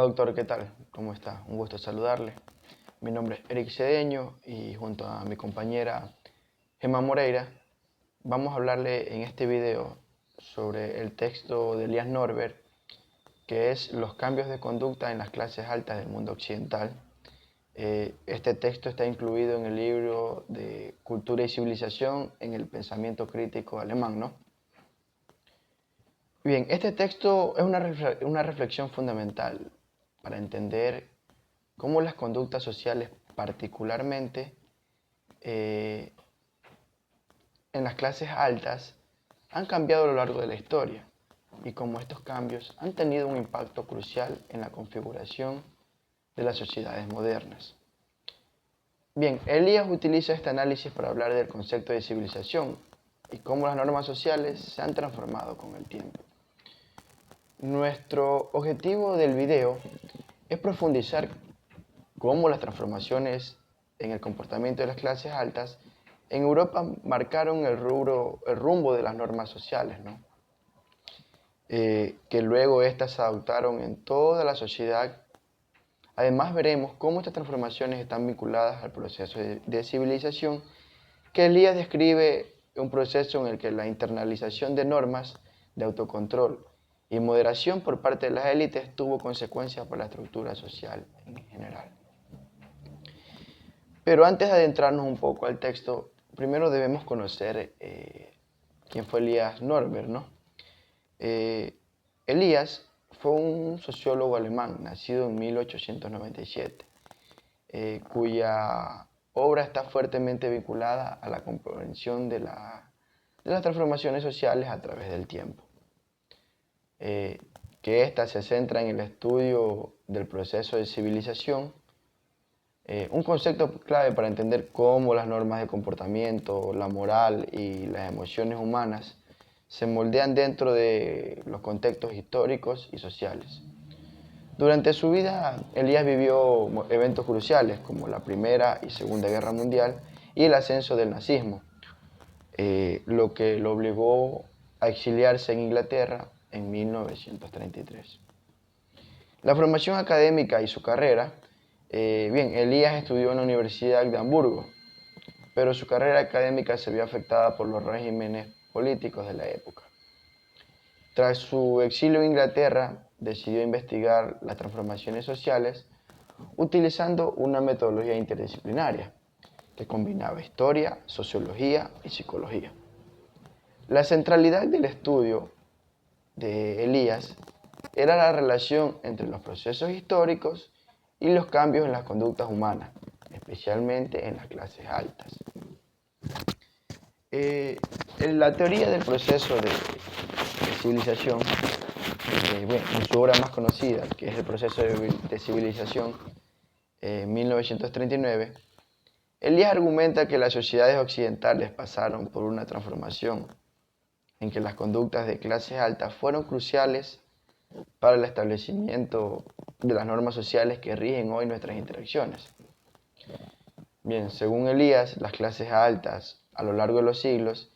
Hola doctor, ¿qué tal? ¿Cómo está? Un gusto saludarle. Mi nombre es Eric Cedeño y junto a mi compañera Gemma Moreira vamos a hablarle en este video sobre el texto de Elias Norberg, que es Los cambios de conducta en las clases altas del mundo occidental. Este texto está incluido en el libro de Cultura y Civilización en el pensamiento crítico alemán, ¿no? Bien, este texto es una reflexión fundamental para entender cómo las conductas sociales, particularmente en las clases altas, han cambiado a lo largo de la historia y cómo estos cambios han tenido un impacto crucial en la configuración de las sociedades modernas. Bien, Elías utiliza este análisis para hablar del concepto de civilización y cómo las normas sociales se han transformado con el tiempo. Nuestro objetivo del video es profundizar cómo las transformaciones en el comportamiento de las clases altas en Europa marcaron el rumbo de las normas sociales, ¿no? Que luego éstas se adoptaron en toda la sociedad. Además veremos cómo estas transformaciones están vinculadas al proceso de civilización, que Elías describe un proceso en el que la internalización de normas de autocontrol y moderación por parte de las élites tuvo consecuencias para la estructura social en general. Pero antes de adentrarnos un poco al texto, primero debemos conocer quién fue Elias Norberg, ¿no? Elías fue un sociólogo alemán, nacido en 1897, cuya obra está fuertemente vinculada a la comprensión de las transformaciones sociales a través del tiempo. Que ésta se centra en el estudio del proceso de civilización, un concepto clave para entender cómo las normas de comportamiento, la moral y las emociones humanas se moldean dentro de los contextos históricos y sociales. Durante su vida, Elías vivió eventos cruciales como la Primera y Segunda Guerra Mundial y el ascenso del nazismo, lo que lo obligó a exiliarse en Inglaterra en 1933. La formación académica y su carrera. Bien, Elías estudió en la Universidad de Hamburgo, pero su carrera académica se vio afectada por los regímenes políticos de la época. Tras su exilio en Inglaterra, decidió investigar las transformaciones sociales utilizando una metodología interdisciplinaria que combinaba historia, sociología y psicología. La centralidad del estudio de Elías era la relación entre los procesos históricos y los cambios en las conductas humanas, especialmente en las clases altas. En la teoría del proceso de civilización, bueno, en su obra más conocida, que es el proceso de civilización, 1939, Elías argumenta que las sociedades occidentales pasaron por una transformación en que las conductas de clases altas fueron cruciales para el establecimiento de las normas sociales que rigen hoy nuestras interacciones. Bien, según Elías, las clases altas, a lo largo de los siglos,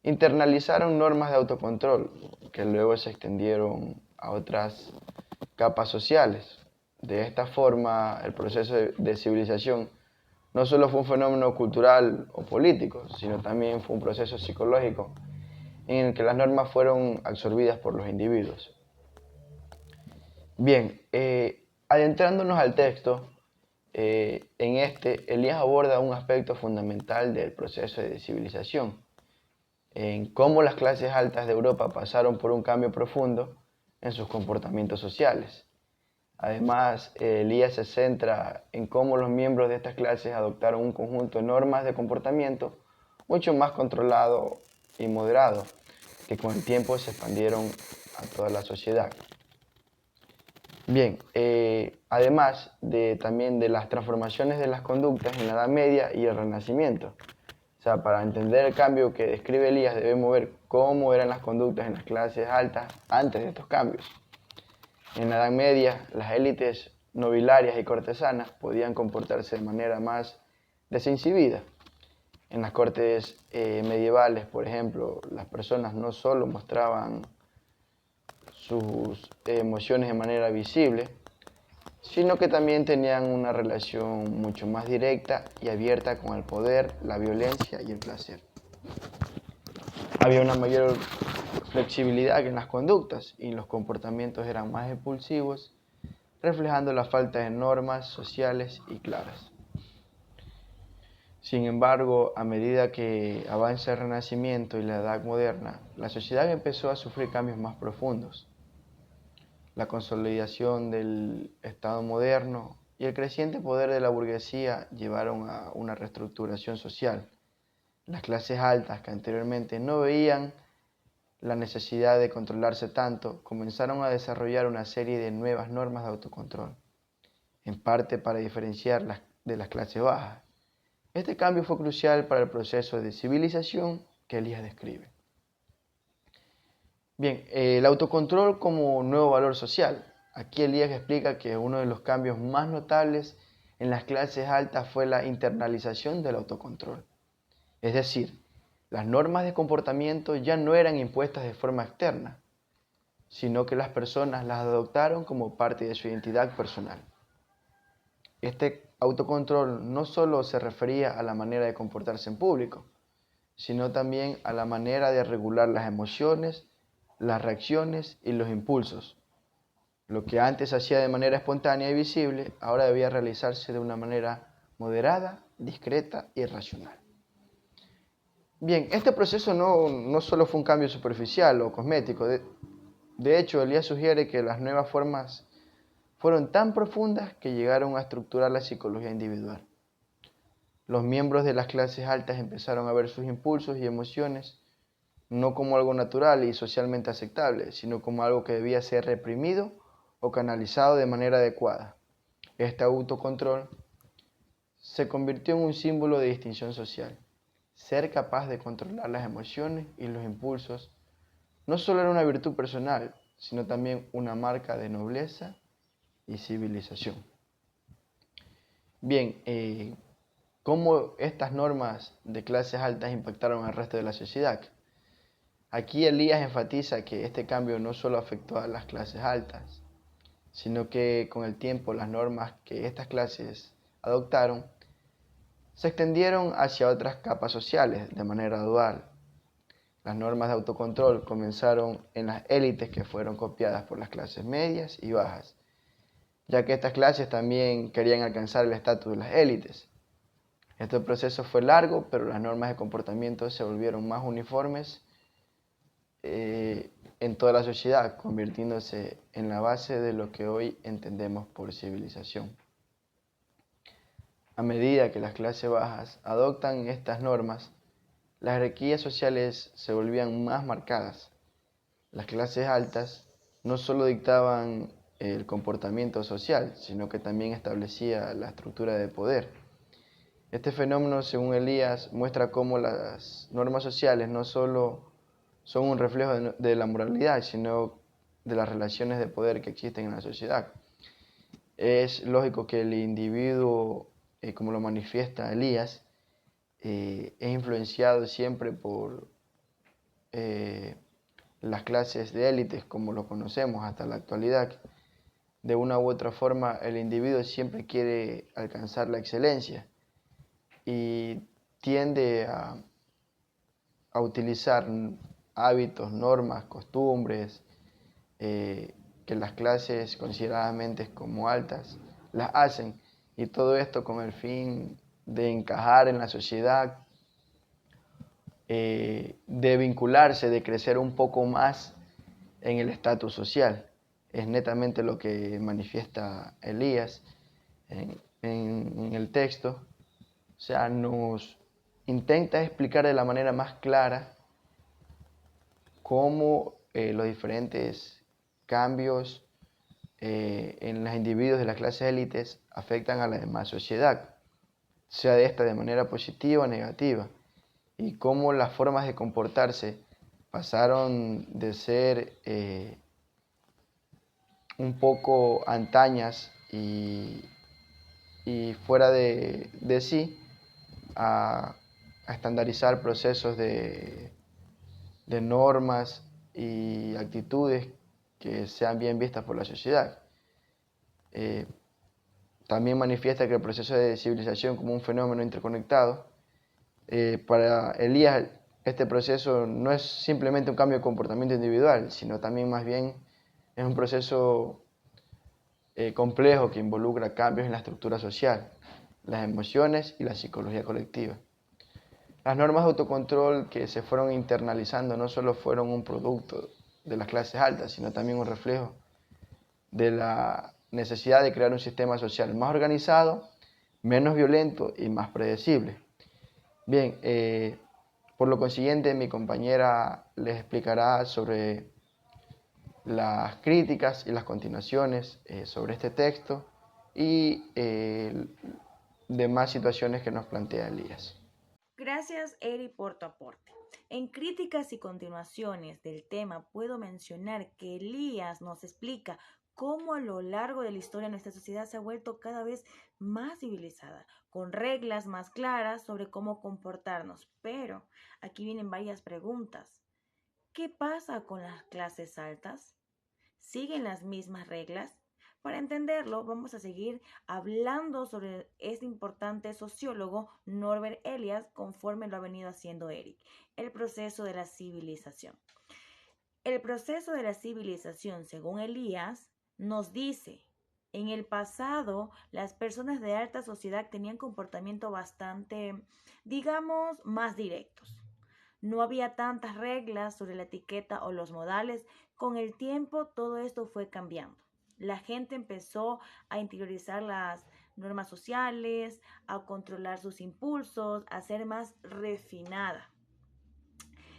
internalizaron normas de autocontrol que luego se extendieron a otras capas sociales. De esta forma, el proceso de civilización no solo fue un fenómeno cultural o político, sino también fue un proceso psicológico en el que las normas fueron absorbidas por los individuos. Bien, adentrándonos al texto, en Elías aborda un aspecto fundamental del proceso de civilización, en cómo las clases altas de Europa pasaron por un cambio profundo en sus comportamientos sociales. Además, Elías se centra en cómo los miembros de estas clases adoptaron un conjunto de normas de comportamiento mucho más controlado y moderado, que con el tiempo se expandieron a toda la sociedad. Bien, además también de las transformaciones de las conductas en la Edad Media y el Renacimiento. O sea, para entender el cambio que describe Elías debemos ver cómo eran las conductas en las clases altas antes de estos cambios. En la Edad Media, las élites nobiliarias y cortesanas podían comportarse de manera más desincibida. En las cortes medievales, por ejemplo, las personas no solo mostraban sus emociones de manera visible, sino que también tenían una relación mucho más directa y abierta con el poder, la violencia y el placer. Había una mayor flexibilidad en las conductas y los comportamientos eran más impulsivos, reflejando la falta de normas sociales y claras. Sin embargo, a medida que avanza el Renacimiento y la Edad Moderna, la sociedad empezó a sufrir cambios más profundos. La consolidación del Estado moderno y el creciente poder de la burguesía llevaron a una reestructuración social. Las clases altas, que anteriormente no veían la necesidad de controlarse tanto, comenzaron a desarrollar una serie de nuevas normas de autocontrol, en parte para diferenciarlas de las clases bajas. Este cambio fue crucial para el proceso de civilización que Elías describe. Bien, el autocontrol como nuevo valor social. Aquí Elías explica que uno de los cambios más notables en las clases altas fue la internalización del autocontrol. Es decir, las normas de comportamiento ya no eran impuestas de forma externa, sino que las personas las adoptaron como parte de su identidad personal. Este autocontrol no solo se refería a la manera de comportarse en público, sino también a la manera de regular las emociones, las reacciones y los impulsos. Lo que antes se hacía de manera espontánea y visible, ahora debía realizarse de una manera moderada, discreta y racional. Bien, este proceso no solo fue un cambio superficial o cosmético. De hecho, Elías sugiere que las nuevas formas fueron tan profundas que llegaron a estructurar la psicología individual. Los miembros de las clases altas empezaron a ver sus impulsos y emociones no como algo natural y socialmente aceptable, sino como algo que debía ser reprimido o canalizado de manera adecuada. Este autocontrol se convirtió en un símbolo de distinción social. Ser capaz de controlar las emociones y los impulsos no solo era una virtud personal, sino también una marca de nobleza y civilización. Bien, ¿cómo estas normas de clases altas impactaron al resto de la sociedad? Aquí Elías enfatiza que este cambio no solo afectó a las clases altas, sino que con el tiempo las normas que estas clases adoptaron se extendieron hacia otras capas sociales de manera dual. Las normas de autocontrol comenzaron en las élites que fueron copiadas por las clases medias y bajas, ya que estas clases también querían alcanzar el estatus de las élites. Este proceso fue largo, pero las normas de comportamiento se volvieron más uniformes en toda la sociedad, convirtiéndose en la base de lo que hoy entendemos por civilización. A medida que las clases bajas adoptan estas normas, las jerarquías sociales se volvían más marcadas. Las clases altas no solo dictaban el comportamiento social, sino que también establecía la estructura de poder. Este fenómeno, según Elías, muestra cómo las normas sociales no solo son un reflejo de la moralidad, sino de las relaciones de poder que existen en la sociedad. Es lógico que el individuo, como lo manifiesta Elías, es influenciado siempre por las clases de élites, como lo conocemos hasta la actualidad. De una u otra forma, el individuo siempre quiere alcanzar la excelencia y tiende a utilizar hábitos, normas, costumbres, que las clases consideradamente como altas las hacen, y todo esto con el fin de encajar en la sociedad, de vincularse, de crecer un poco más en el estatus social. Es netamente lo que manifiesta Elías en el texto. O sea, nos intenta explicar de la manera más clara cómo los diferentes cambios en los individuos de las clases élites afectan a la demás sociedad, sea de esta de manera positiva o negativa, y cómo las formas de comportarse pasaron de ser un poco antañas y fuera de sí a estandarizar procesos de normas y actitudes que sean bien vistas por la sociedad. También manifiesta que el proceso de civilización como un fenómeno interconectado. Para Elías, este proceso no es simplemente un cambio de comportamiento individual, sino también más bien es un proceso complejo que involucra cambios en la estructura social, las emociones y la psicología colectiva. Las normas de autocontrol que se fueron internalizando no solo fueron un producto de las clases altas, sino también un reflejo de la necesidad de crear un sistema social más organizado, menos violento y más predecible. Bien, por lo consiguiente, mi compañera les explicará sobre las críticas y las continuaciones sobre este texto y demás situaciones que nos plantea Elías. Gracias, Eri, por tu aporte. En críticas y continuaciones del tema, puedo mencionar que Elías nos explica cómo a lo largo de la historia nuestra sociedad se ha vuelto cada vez más civilizada, con reglas más claras sobre cómo comportarnos. Pero aquí vienen varias preguntas. ¿Qué pasa con las clases altas? ¿Siguen las mismas reglas? Para entenderlo, vamos a seguir hablando sobre este importante sociólogo Norbert Elias, conforme lo ha venido haciendo Eric, el proceso de la civilización. El proceso de la civilización, según Elías, nos dice, en el pasado, las personas de alta sociedad tenían comportamiento bastante, digamos, más directos. No había tantas reglas sobre la etiqueta o los modales. Con el tiempo todo esto fue cambiando. La gente empezó a interiorizar las normas sociales, a controlar sus impulsos, a ser más refinada.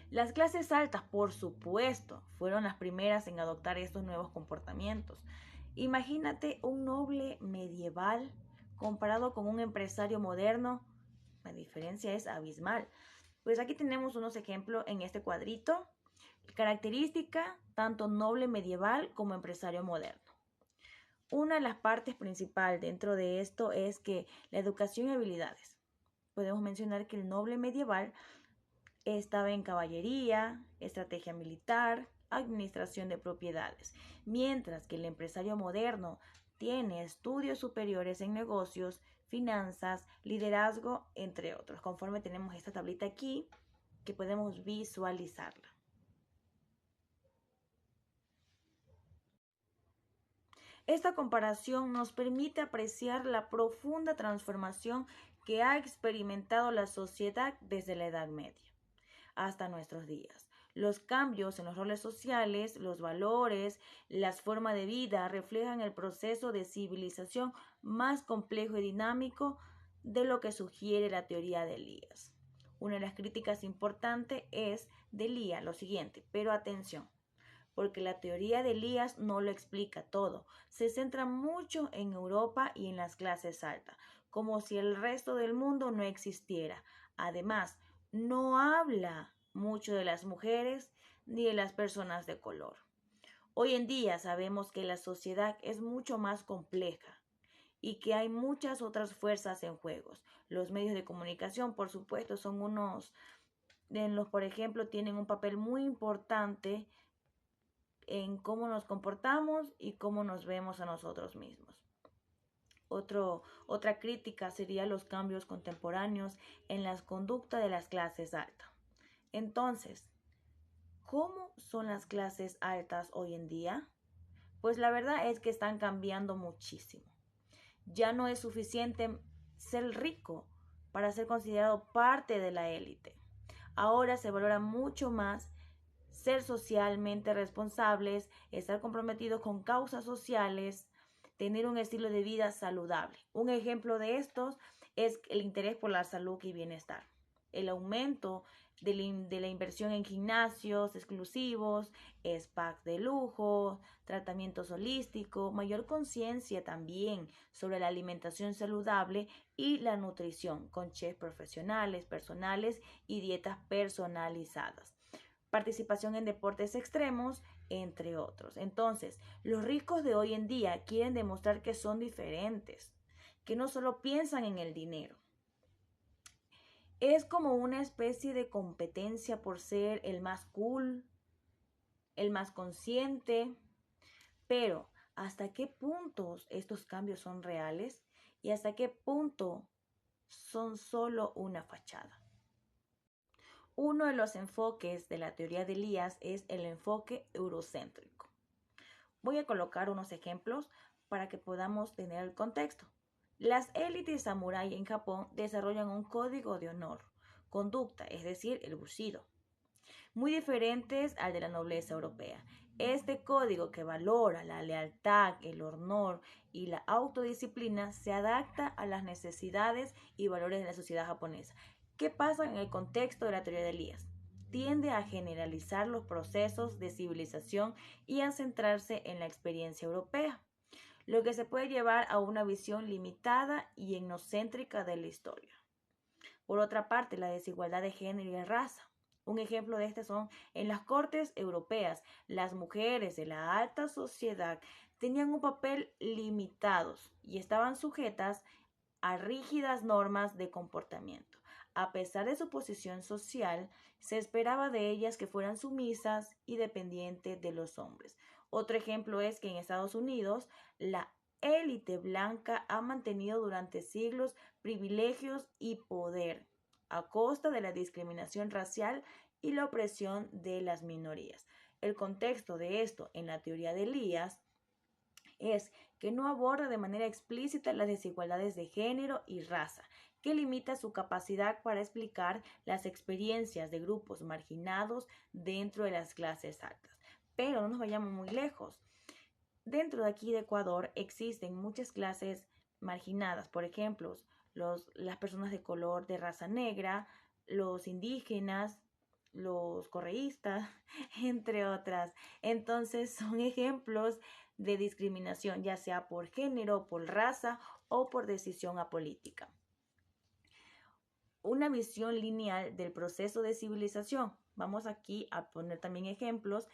Las clases altas, por supuesto, fueron las primeras en adoptar estos nuevos comportamientos. Imagínate un noble medieval comparado con un empresario moderno. La diferencia es abismal. Pues aquí tenemos unos ejemplos en este cuadrito. Característica, tanto noble medieval como empresario moderno. Una de las partes principales dentro de esto es que la educación y habilidades. Podemos mencionar que el noble medieval estaba en caballería, estrategia militar, administración de propiedades, mientras que el empresario moderno tiene estudios superiores en negocios, finanzas, liderazgo, entre otros. Conforme tenemos esta tablita aquí, que podemos visualizarla. Esta comparación nos permite apreciar la profunda transformación que ha experimentado la sociedad desde la Edad Media hasta nuestros días. Los cambios en los roles sociales, los valores, las formas de vida reflejan el proceso de civilización más complejo y dinámico de lo que sugiere la teoría de Elías. Una de las críticas importantes es de Elías lo siguiente, pero atención, porque la teoría de Elías no lo explica todo. Se centra mucho en Europa y en las clases altas, como si el resto del mundo no existiera. Además, no habla mucho de las mujeres ni de las personas de color. Hoy en día sabemos que la sociedad es mucho más compleja y que hay muchas otras fuerzas en juegos. Los medios de comunicación, por supuesto, son unos en los, por ejemplo, tienen un papel muy importante en cómo nos comportamos y cómo nos vemos a nosotros mismos. Otra crítica sería los cambios contemporáneos en las conductas de las clases altas. Entonces, ¿cómo son las clases altas hoy en día? Pues la verdad es que están cambiando muchísimo. Ya no es suficiente ser rico para ser considerado parte de la élite. Ahora se valora mucho más ser socialmente responsables, estar comprometidos con causas sociales, tener un estilo de vida saludable. Un ejemplo de estos es el interés por la salud y bienestar, el aumento de la inversión en gimnasios exclusivos, spas de lujo, tratamientos holísticos, mayor conciencia también sobre la alimentación saludable y la nutrición con chefs profesionales, personales y dietas personalizadas, participación en deportes extremos, entre otros. Entonces, los ricos de hoy en día quieren demostrar que son diferentes, que no solo piensan en el dinero. Es como una especie de competencia por ser el más cool, el más consciente, pero ¿hasta qué puntos estos cambios son reales? y hasta qué punto son solo una fachada. Uno de los enfoques de la teoría de Elías es el enfoque eurocéntrico. Voy a colocar unos ejemplos para que podamos tener el contexto. Las élites samurái en Japón desarrollan un código de honor, conducta, es decir, el bushido, muy diferentes al de la nobleza europea. Este código, que valora la lealtad, el honor y la autodisciplina, se adapta a las necesidades y valores de la sociedad japonesa. ¿Qué pasa en el contexto de la teoría de Elías? Tiende a generalizar los procesos de civilización y a centrarse en la experiencia europea, lo que se puede llevar a una visión limitada y etnocéntrica de la historia. Por otra parte, la desigualdad de género y de raza. Un ejemplo de este son en las cortes europeas, las mujeres de la alta sociedad tenían un papel limitado y estaban sujetas a rígidas normas de comportamiento. A pesar de su posición social, se esperaba de ellas que fueran sumisas y dependientes de los hombres. Otro ejemplo es que en Estados Unidos la élite blanca ha mantenido durante siglos privilegios y poder a costa de la discriminación racial y la opresión de las minorías. El contexto de esto en la teoría de Elías es que no aborda de manera explícita las desigualdades de género y raza, que limita su capacidad para explicar las experiencias de grupos marginados dentro de las clases altas. Pero no nos vayamos muy lejos. Dentro de aquí de Ecuador existen muchas clases marginadas, por ejemplo, las personas de color de raza negra, los indígenas, los correístas, entre otras. Entonces son ejemplos de discriminación, ya sea por género, por raza o por decisión apolítica. Una visión lineal del proceso de civilización. Vamos aquí a poner también ejemplos.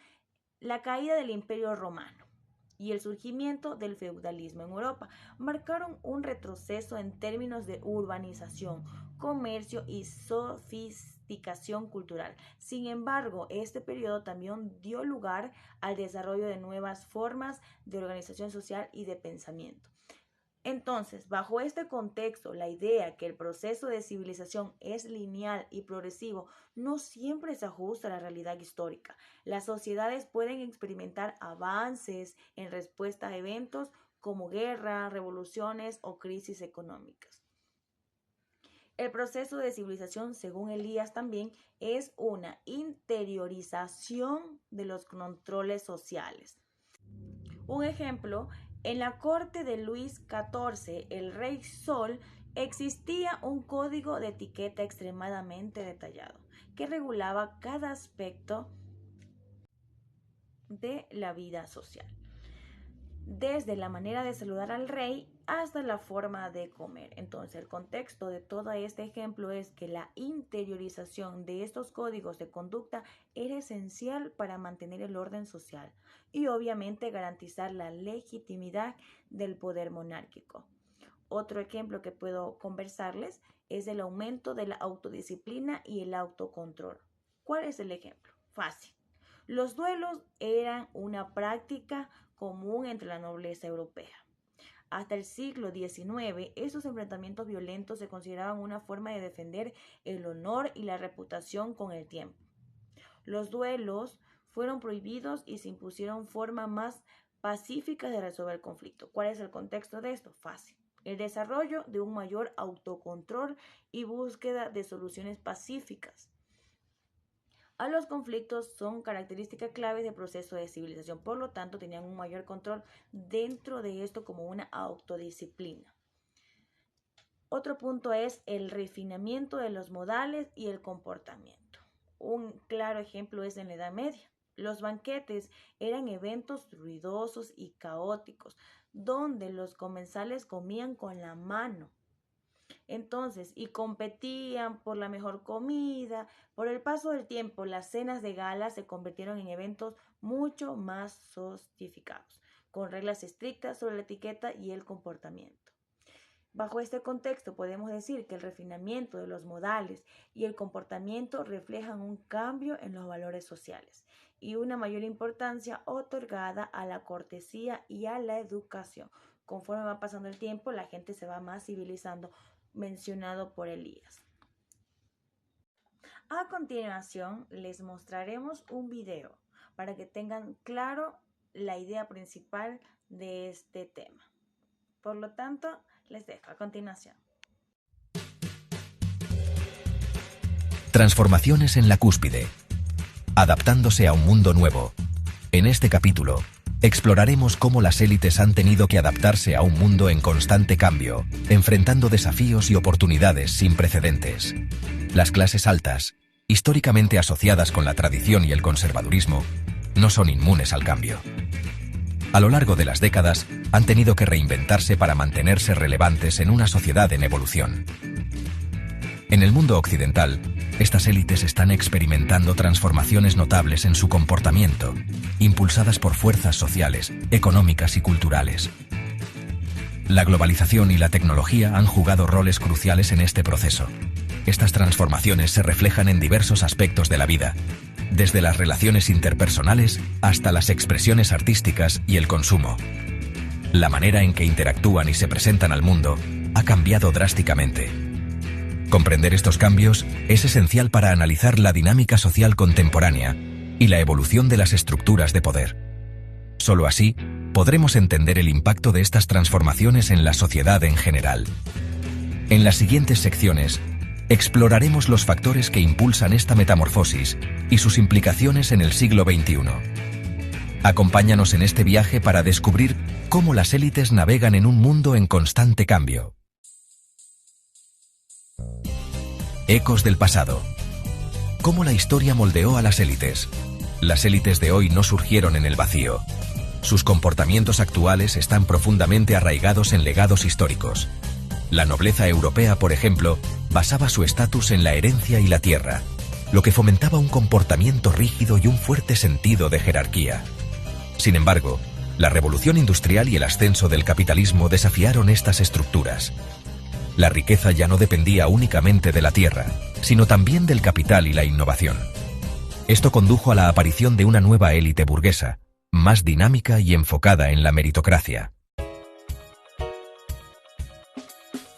La caída del Imperio Romano y el surgimiento del feudalismo en Europa marcaron un retroceso en términos de urbanización, comercio y sofisticación cultural. Sin embargo, este periodo también dio lugar al desarrollo de nuevas formas de organización social y de pensamiento. Entonces, bajo este contexto, la idea que el proceso de civilización es lineal y progresivo no siempre se ajusta a la realidad histórica. Las sociedades pueden experimentar avances en respuesta a eventos como guerra, revoluciones o crisis económicas. El proceso de civilización, según Elías también, es una interiorización de los controles sociales. Un ejemplo, en la corte de Luis XIV, el rey Sol, existía un código de etiqueta extremadamente detallado que regulaba cada aspecto de la vida social, desde la manera de saludar al rey hasta la forma de comer. Entonces, el contexto de todo este ejemplo es que la interiorización de estos códigos de conducta era esencial para mantener el orden social y obviamente garantizar la legitimidad del poder monárquico. Otro ejemplo que puedo conversarles es el aumento de la autodisciplina y el autocontrol. ¿Cuál es el ejemplo? Fácil. Los duelos eran una práctica común entre la nobleza europea. Hasta el siglo XIX, esos enfrentamientos violentos se consideraban una forma de defender el honor y la reputación con el tiempo. Los duelos fueron prohibidos y se impusieron formas más pacíficas de resolver el conflicto. ¿Cuál es el contexto de esto? Fácil. El desarrollo de un mayor autocontrol y búsqueda de soluciones pacíficas a los conflictos son características claves del proceso de civilización. Por lo tanto, tenían un mayor control dentro de esto como una autodisciplina. Otro punto es el refinamiento de los modales y el comportamiento. Un claro ejemplo es en la Edad Media. Los banquetes eran eventos ruidosos y caóticos, donde los comensales comían con la mano. Entonces, y competían por la mejor comida. Por el paso del tiempo, las cenas de gala se convirtieron en eventos mucho más sofisticados, con reglas estrictas sobre la etiqueta y el comportamiento. Bajo este contexto, podemos decir que el refinamiento de los modales y el comportamiento reflejan un cambio en los valores sociales y una mayor importancia otorgada a la cortesía y a la educación. conforme va pasando el tiempo, la gente se va más civilizando, mencionado por Elías. A continuación, les mostraremos un video para que tengan claro la idea principal de este tema. Por lo tanto, les dejo a continuación. Transformaciones en la cúspide. Adaptándose a un mundo nuevo. En este capítulo, exploraremos cómo las élites han tenido que adaptarse a un mundo en constante cambio, enfrentando desafíos y oportunidades sin precedentes. Las clases altas, históricamente asociadas con la tradición y el conservadurismo, no son inmunes al cambio. A lo largo de las décadas, han tenido que reinventarse para mantenerse relevantes en una sociedad en evolución. En el mundo occidental, estas élites están experimentando transformaciones notables en su comportamiento, impulsadas por fuerzas sociales, económicas y culturales. La globalización y la tecnología han jugado roles cruciales en este proceso. Estas transformaciones se reflejan en diversos aspectos de la vida, desde las relaciones interpersonales hasta las expresiones artísticas y el consumo. La manera en que interactúan y se presentan al mundo ha cambiado drásticamente. Comprender estos cambios es esencial para analizar la dinámica social contemporánea y la evolución de las estructuras de poder. Solo así podremos entender el impacto de estas transformaciones en la sociedad en general. En las siguientes secciones, exploraremos los factores que impulsan esta metamorfosis y sus implicaciones en el siglo XXI. Acompáñanos en este viaje para descubrir cómo las élites navegan en un mundo en constante cambio. Ecos del pasado. ¿Cómo la historia moldeó a las élites? Las élites de hoy no surgieron en el vacío. Sus comportamientos actuales están profundamente arraigados en legados históricos. La nobleza europea, por ejemplo, basaba su estatus en la herencia y la tierra, lo que fomentaba un comportamiento rígido y un fuerte sentido de jerarquía. Sin embargo, la revolución industrial y el ascenso del capitalismo desafiaron estas estructuras. La riqueza ya no dependía únicamente de la tierra, sino también del capital y la innovación. Esto condujo a la aparición de una nueva élite burguesa, más dinámica y enfocada en la meritocracia.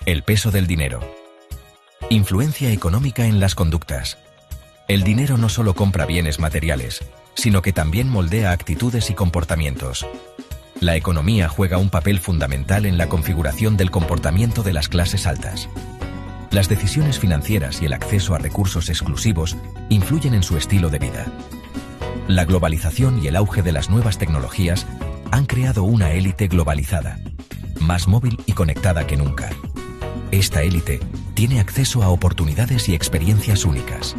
El peso del dinero. Influencia económica en las conductas. El dinero no solo compra bienes materiales, sino que también moldea actitudes y comportamientos. La economía juega un papel fundamental en la configuración del comportamiento de las clases altas. Las decisiones financieras y el acceso a recursos exclusivos influyen en su estilo de vida. La globalización y el auge de las nuevas tecnologías han creado una élite globalizada, más móvil y conectada que nunca. Esta élite tiene acceso a oportunidades y experiencias únicas.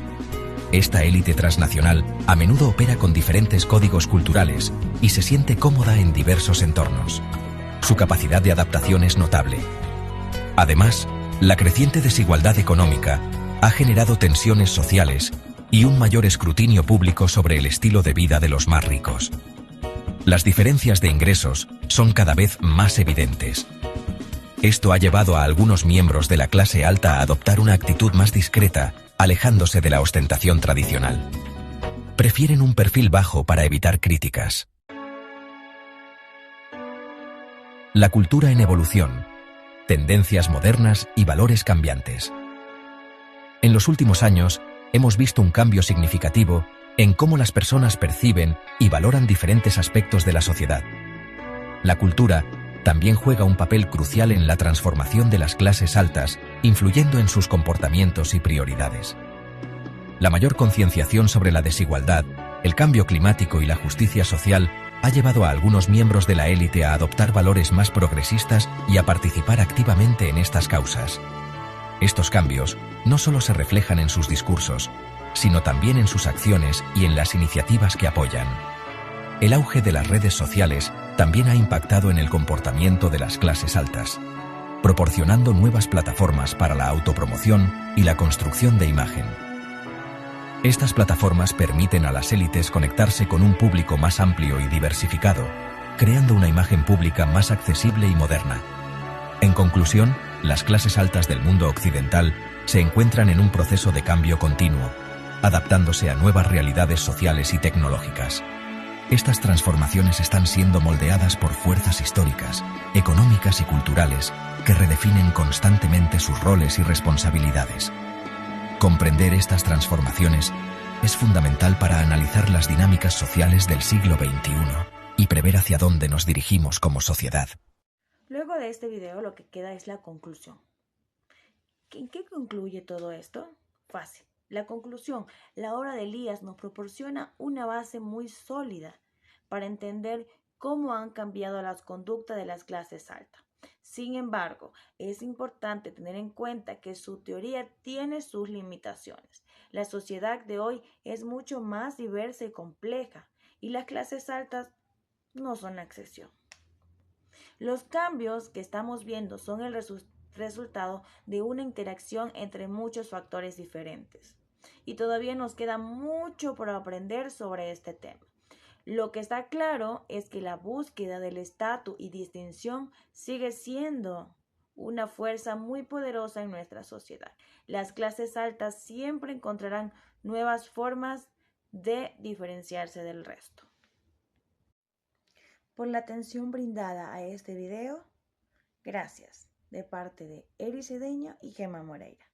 Esta élite transnacional a menudo opera con diferentes códigos culturales y se siente cómoda en diversos entornos. Su capacidad de adaptación es notable. Además, la creciente desigualdad económica ha generado tensiones sociales y un mayor escrutinio público sobre el estilo de vida de los más ricos. Las diferencias de ingresos son cada vez más evidentes. Esto ha llevado a algunos miembros de la clase alta a adoptar una actitud más discreta, alejándose de la ostentación tradicional. Prefieren un perfil bajo para evitar críticas. La cultura en evolución, tendencias modernas y valores cambiantes. En los últimos años, hemos visto un cambio significativo en cómo las personas perciben y valoran diferentes aspectos de la sociedad. La cultura también juega un papel crucial en la transformación de las clases altas, influyendo en sus comportamientos y prioridades. La mayor concienciación sobre la desigualdad, el cambio climático y la justicia social ha llevado a algunos miembros de la élite a adoptar valores más progresistas y a participar activamente en estas causas. Estos cambios no solo se reflejan en sus discursos, sino también en sus acciones y en las iniciativas que apoyan. El auge de las redes sociales también ha impactado en el comportamiento de las clases altas, proporcionando nuevas plataformas para la autopromoción y la construcción de imagen. Estas plataformas permiten a las élites conectarse con un público más amplio y diversificado, creando una imagen pública más accesible y moderna. En conclusión, las clases altas del mundo occidental se encuentran en un proceso de cambio continuo, adaptándose a nuevas realidades sociales y tecnológicas. Estas transformaciones están siendo moldeadas por fuerzas históricas, económicas y culturales que redefinen constantemente sus roles y responsabilidades. Comprender estas transformaciones es fundamental para analizar las dinámicas sociales del siglo XXI y prever hacia dónde nos dirigimos como sociedad. Luego de este video lo que queda es la conclusión. ¿En qué concluye todo esto? Fácil. La conclusión, la obra de Elías nos proporciona una base muy sólida para entender cómo han cambiado las conductas de las clases altas. Sin embargo, es importante tener en cuenta que su teoría tiene sus limitaciones. La sociedad de hoy es mucho más diversa y compleja, y las clases altas no son la excepción. Los cambios que estamos viendo son el resultado de una interacción entre muchos factores diferentes. Y todavía nos queda mucho por aprender sobre este tema. Lo que está claro es que la búsqueda del estatus y distinción sigue siendo una fuerza muy poderosa en nuestra sociedad. Las clases altas siempre encontrarán nuevas formas de diferenciarse del resto. Por la atención brindada a este video, gracias de parte de Eri Cedeño y Gemma Moreira.